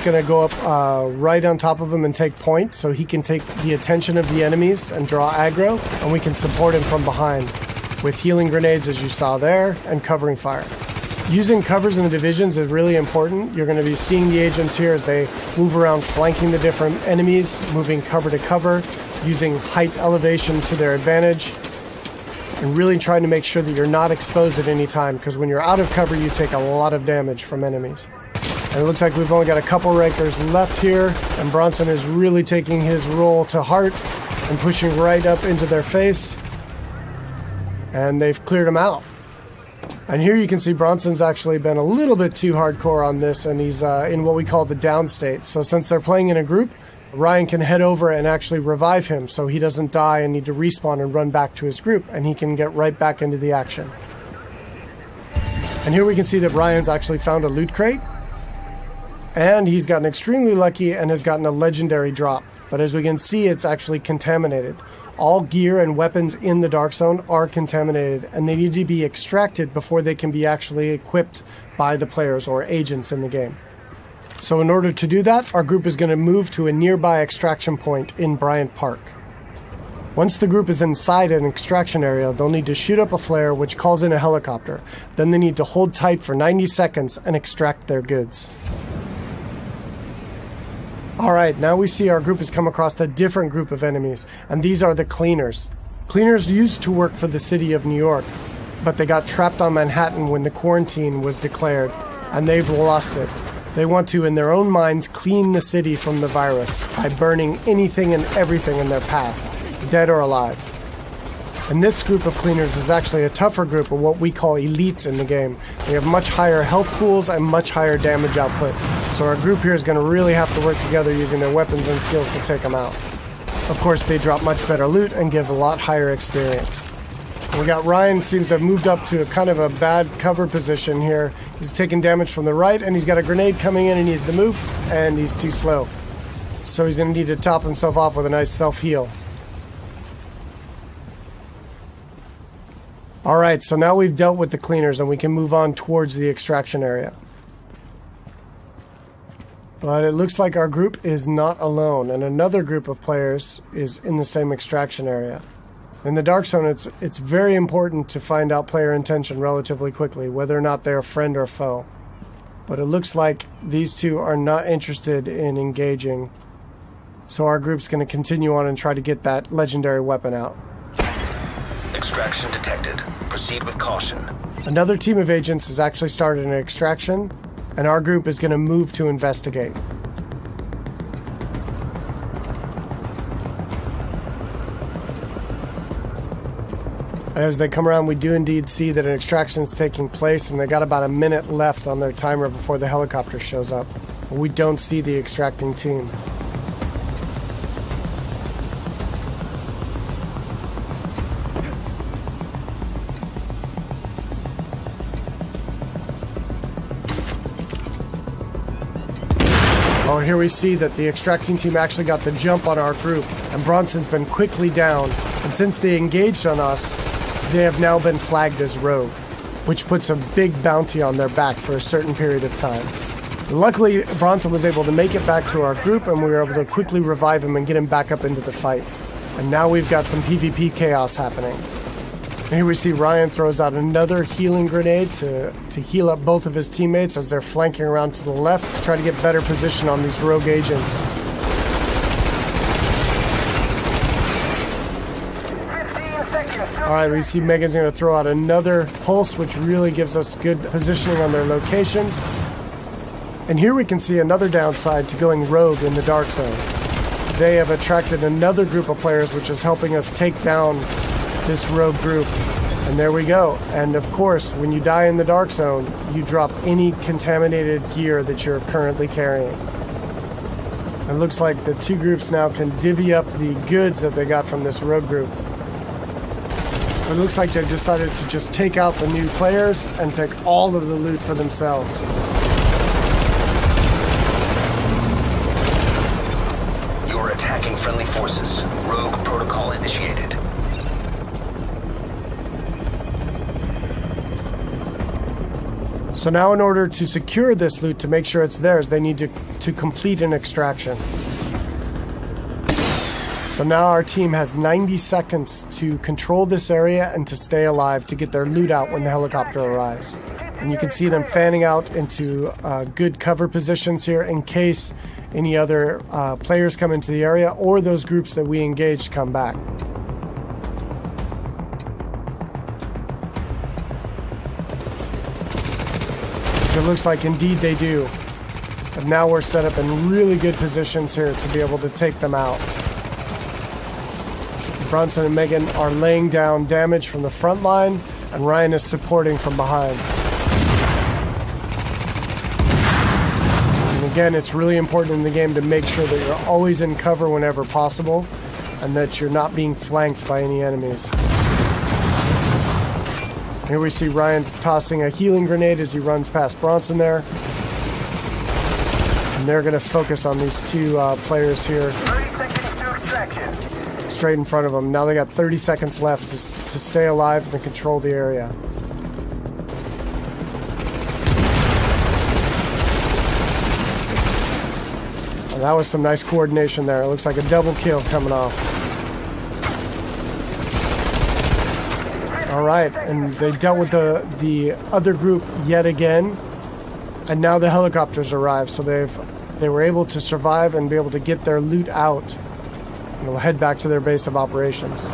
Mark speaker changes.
Speaker 1: grenades going to go up right on top of him and take point, so he can take the attention of the enemies and draw aggro, and we can support him from behind with healing grenades, as you saw there, and covering fire. Using covers in the divisions is really important. You're going to be seeing the agents here as they move around flanking the different enemies, moving cover to cover, using height elevation to their advantage, and really trying to make sure that you're not exposed at any time, because when you're out of cover, you take a lot of damage from enemies. And it looks like we've only got a couple Rakers left here, and Bronson is really taking his role to heart and pushing right up into their face. And they've cleared him out. And here you can see Bronson's actually been a little bit too hardcore on this, and he's in what we call the down state. So since they're playing in a group, Ryan can head over and actually revive him so he doesn't die and need to respawn and run back to his group, and he can get right back into the action. And here we can see that Ryan's actually found a loot crate, and he's gotten extremely lucky and has gotten a legendary drop. But as we can see, it's actually contaminated. All gear and weapons in the Dark Zone are contaminated, and they need to be extracted before they can be actually equipped by the players or agents in the game. So in order to do that, our group is going to move to a nearby extraction point in Bryant Park. Once the group is inside an extraction area, they'll need to shoot up a flare which calls in a helicopter. Then they need to hold tight for 90 seconds and extract their goods. Alright, now we see our group has come across a different group of enemies, and these are the Cleaners. Cleaners used to work for the city of New York, but they got trapped on Manhattan when the quarantine was declared, and they've lost it. They want to, in their own minds, clean the city from the virus by burning anything and everything in their path, dead or alive. And this group of Cleaners is actually a tougher group of what we call elites in the game. They have much higher health pools and much higher damage output. So our group here is going to really have to work together using their weapons and skills to take them out. Of course, they drop much better loot and give a lot higher experience. We got Ryan seems to have moved up to a kind of a bad cover position here. He's taking damage from the right, and he's got a grenade coming in and he needs to move, and he's too slow. So he's going to need to top himself off with a nice self-heal. Alright, so now we've dealt with the Cleaners and we can move on towards the extraction area. But it looks like our group is not alone, and another group of players is in the same extraction area. In the Dark Zone, it's very important to find out player intention relatively quickly, whether or not they're a friend or foe. But it looks like these two are not interested in engaging, so our group's going to continue on and try to get that legendary weapon out.
Speaker 2: Extraction detected. Proceed with caution.
Speaker 1: Another team of agents has actually started an extraction, and our group is going to move to investigate. And as they come around, we do indeed see that an extraction is taking place, and they got about a minute left on their timer before the helicopter shows up. But we don't see the extracting team. Oh, here we see that the extracting team actually got the jump on our group, and Bronson's been quickly down, and since they engaged on us, they have now been flagged as rogue, which puts a big bounty on their back for a certain period of time. Luckily, Bronson was able to make it back to our group, and we were able to quickly revive him and get him back up into the fight. And now we've got some PvP chaos happening. And here we see Ryan throws out another healing grenade to heal up both of his teammates as they're flanking around to the left to try to get better position on these rogue agents. Alright, we see Megan's going to throw out another pulse, which really gives us good positioning on their locations. And here we can see another downside to going rogue in the Dark Zone. They have attracted another group of players, which is helping us take down this rogue group. And there we go. And of course, when you die in the Dark Zone, you drop any contaminated gear that you're currently carrying. It looks like the two groups now can divvy up the goods that they got from this rogue group. It looks like they've decided to just take out the new players and take all of the loot for themselves.
Speaker 2: You are attacking friendly forces. Rogue protocol initiated.
Speaker 1: So now in order to secure this loot, to make sure it's theirs, they need to complete an extraction. So now our team has 90 seconds to control this area and to stay alive to get their loot out when the helicopter arrives. And you can see them fanning out into good cover positions here in case any other players come into the area or those groups that we engaged come back. It looks like indeed they do. But now we're set up in really good positions here to be able to take them out. Bronson and Megan are laying down damage from the front line, and Ryan is supporting from behind. And again, it's really important in the game to make sure that you're always in cover whenever possible, and that you're not being flanked by any enemies. Here we see Ryan tossing a healing grenade as he runs past Bronson there. And they're going to focus on these two players here.
Speaker 3: 30 seconds to extraction.
Speaker 1: Straight in front of them. Now they got 30 seconds left to stay alive and control the area. And that was some nice coordination there. It looks like a double kill coming off. All right, and they dealt with the other group yet again, and now the helicopters arrived, so they were able to survive and be able to get their loot out, and they'll head back to their base of operations.